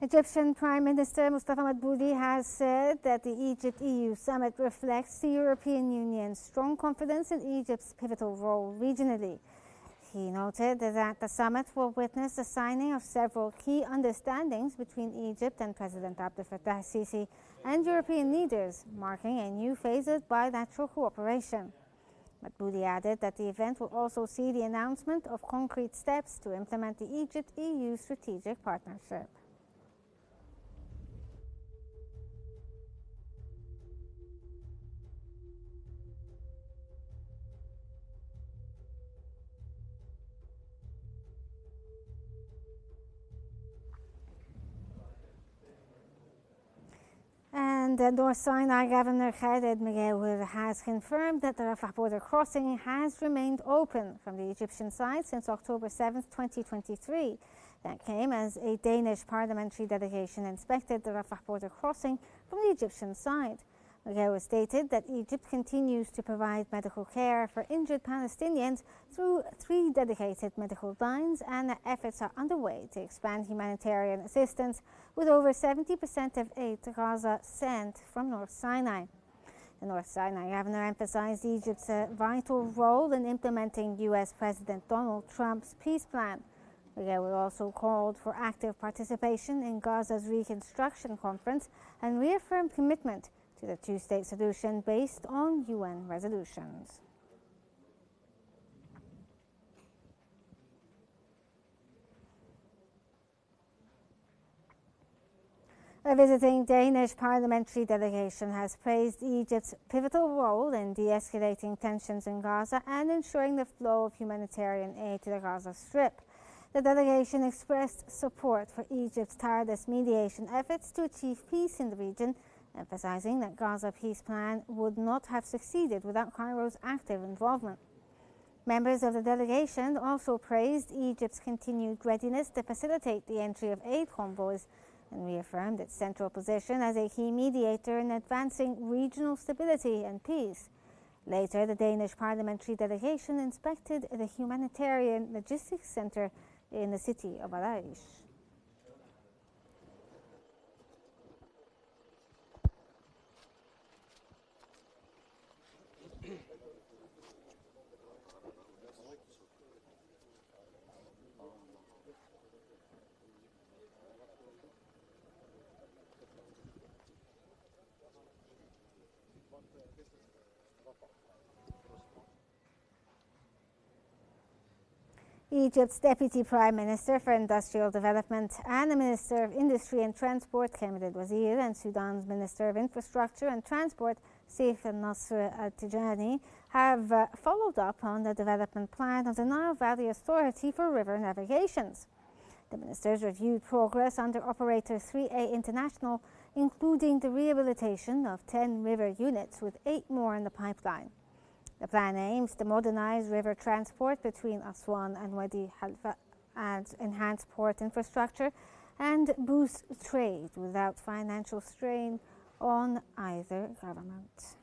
Egyptian Prime Minister Mustafa Madbouly has said that the Egypt-EU summit reflects the European Union's strong confidence in Egypt's pivotal role regionally. He noted that the summit will witness the signing of several key understandings between Egypt and President Abdel Fattah al-Sisi and European leaders, marking a new phase of bilateral cooperation. Madbouly added that the event will also see the announcement of concrete steps to implement the Egypt-EU strategic partnership. And North Sinai Governor Khaled Megawer has confirmed that the Rafah border crossing has remained open from the Egyptian side since October 7, 2023. That came as a Danish parliamentary delegation inspected the Rafah border crossing from the Egyptian side. Megawer stated that Egypt continues to provide medical care for injured Palestinians through 3 dedicated medical lines, and that efforts are underway to expand humanitarian assistance, with over 70% of aid to Gaza sent from North Sinai. The North Sinai governor emphasized Egypt's vital role in implementing U.S. President Donald Trump's peace plan. Megawer also called for active participation in Gaza's reconstruction conference and reaffirmed commitment to the 2-state solution based on UN resolutions. A visiting Danish parliamentary delegation has praised Egypt's pivotal role in de-escalating tensions in Gaza and ensuring the flow of humanitarian aid to the Gaza Strip. The delegation expressed support for Egypt's tireless mediation efforts to achieve peace in the region, emphasizing that Gaza peace plan would not have succeeded without Cairo's active involvement. Members of the delegation also praised Egypt's continued readiness to facilitate the entry of aid convoys and reaffirmed its central position as a key mediator in advancing regional stability and peace. Later, the Danish parliamentary delegation inspected the humanitarian logistics center in the city of Al-Arish. Egypt's Deputy Prime Minister for Industrial Development and the Minister of Industry and Transport, Kamel El-Wazir, and Sudan's Minister of Infrastructure and Transport, Saif al-Nasr al-Tijani, have followed up on the development plan of the Nile Valley Authority for River Navigations. The ministers reviewed progress under Operator 3A International, including the rehabilitation of 10 river units, with 8 more in the pipeline. The plan aims to modernize river transport between Aswan and Wadi Halfa and enhance port infrastructure and boost trade without financial strain on either government.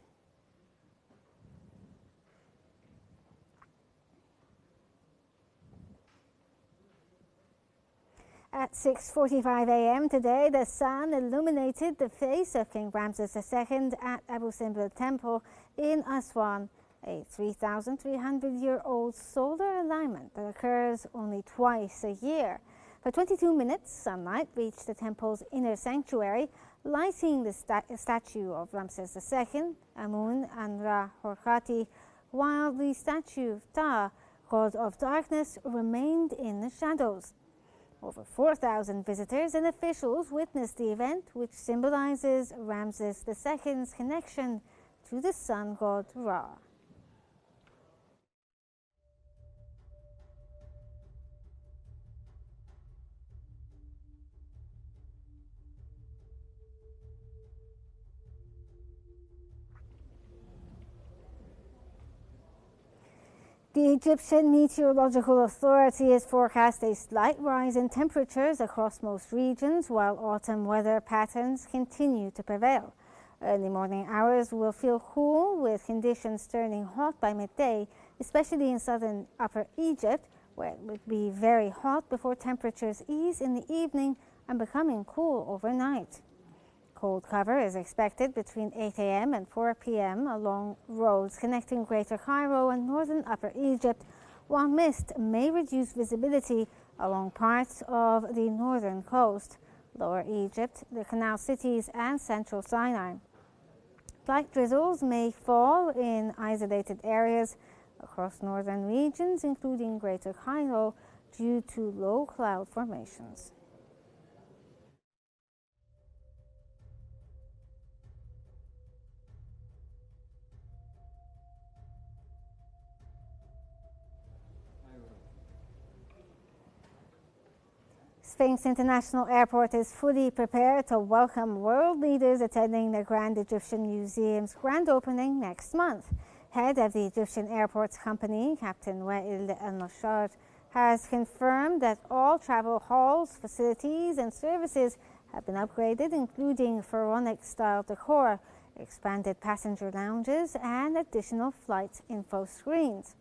At 6:45 a.m. today, the sun illuminated the face of King Ramses II at Abu Simbel Temple in Aswan, a 3,300-year-old solar alignment that occurs only twice a year. For 22 minutes, sunlight reached the temple's inner sanctuary, lighting the statue of Ramses II, Amun, and Ra Horkati, while the statue of Ptah, god of darkness, remained in the shadows. Over 4,000 visitors and officials witnessed the event, which symbolizes Ramses II's connection to the sun god Ra. The Egyptian Meteorological Authority has forecast a slight rise in temperatures across most regions, while autumn weather patterns continue to prevail. Early morning hours will feel cool, with conditions turning hot by midday, especially in southern Upper Egypt, where it would be very hot before temperatures ease in the evening and becoming cool overnight. Cold cover is expected between 8 a.m. and 4 p.m. along roads connecting Greater Cairo and northern Upper Egypt, while mist may reduce visibility along parts of the northern coast, Lower Egypt, the Canal Cities and Central Sinai. Light drizzles may fall in isolated areas across northern regions, including Greater Cairo, due to low cloud formations. Sphinx International Airport is fully prepared to welcome world leaders attending the Grand Egyptian Museum's grand opening next month. Head of the Egyptian Airports Company, Captain Wael El-Nashar, has confirmed that all travel halls, facilities and services have been upgraded, including pharaonic-style decor, expanded passenger lounges and additional flight info screens.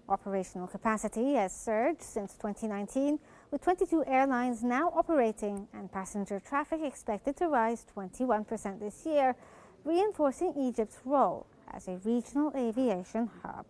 Operational capacity has surged since 2019, with 22 airlines now operating and passenger traffic expected to rise 21% this year, reinforcing Egypt's role as a regional aviation hub.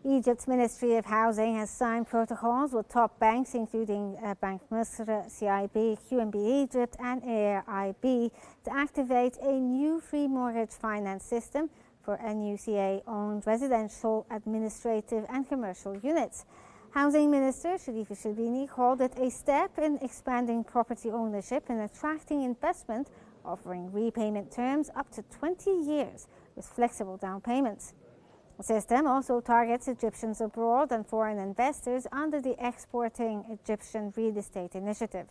Egypt's Ministry of Housing has signed protocols with top banks, including Bank Misr, CIB, QNB Egypt and AIB, to activate a new free mortgage finance system for NUCA-owned residential, administrative and commercial units. Housing Minister Sharifa Shebini called it a step in expanding property ownership and attracting investment, offering repayment terms up to 20 years with flexible down payments. The system also targets Egyptians abroad and foreign investors under the Exporting Egyptian Real Estate Initiative.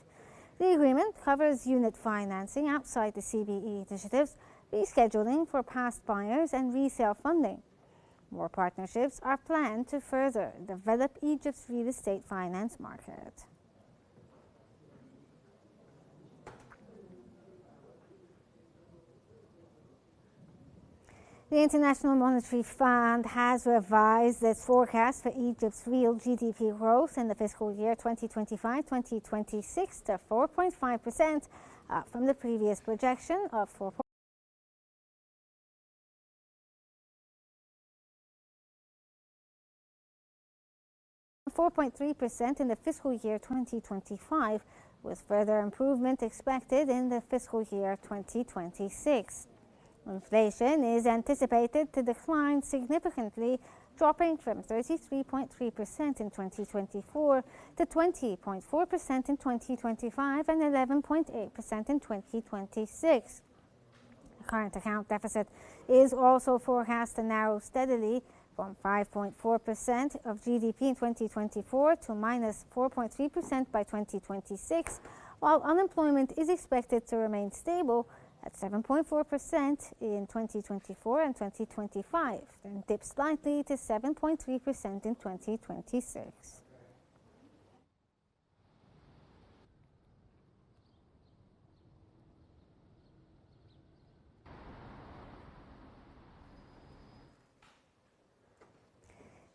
The agreement covers unit financing outside the CBE initiatives, rescheduling for past buyers and resale funding. More partnerships are planned to further develop Egypt's real estate finance market. The International Monetary Fund has revised its forecast for Egypt's real GDP growth in the fiscal year 2025-2026 to 4.5%, up from the previous projection of 4.3% in the fiscal year 2025, with further improvement expected in the fiscal year 2026. Inflation is anticipated to decline significantly, dropping from 33.3% in 2024 to 20.4% in 2025 and 11.8% in 2026. The current account deficit is also forecast to narrow steadily from 5.4% of GDP in 2024 to minus 4.3% by 2026, while unemployment is expected to remain stable at 7.4% in 2024 and 2025, then dip slightly to 7.3% in 2026.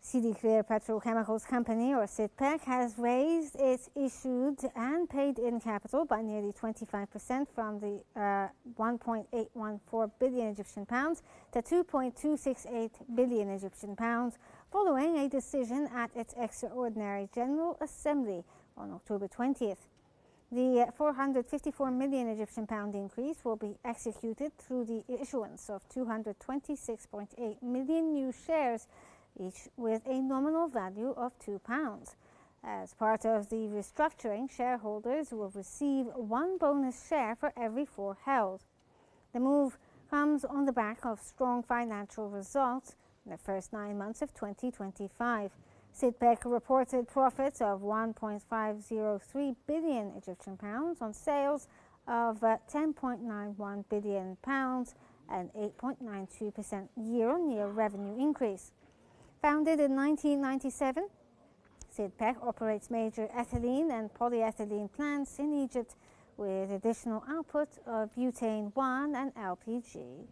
CD Clear Petrochemicals Company, or CIDPEC, has raised its issued and paid-in capital by nearly 25% from the 1.814 billion Egyptian pounds to 2.268 billion Egyptian pounds, following a decision at its Extraordinary General Assembly on October 20th. The 454 million Egyptian pound increase will be executed through the issuance of 226.8 million new shares, each with a nominal value of £2. As part of the restructuring, shareholders will receive one bonus share for every 4 held. The move comes on the back of strong financial results in the first 9 months of 2025. CIDPEC reported profits of 1.503 billion Egyptian pounds on sales of 10.91 billion pounds, an 8.92% year-on-year revenue increase. Founded in 1997, CIDPEC operates major ethylene and polyethylene plants in Egypt with additional output of butane 1 and LPG.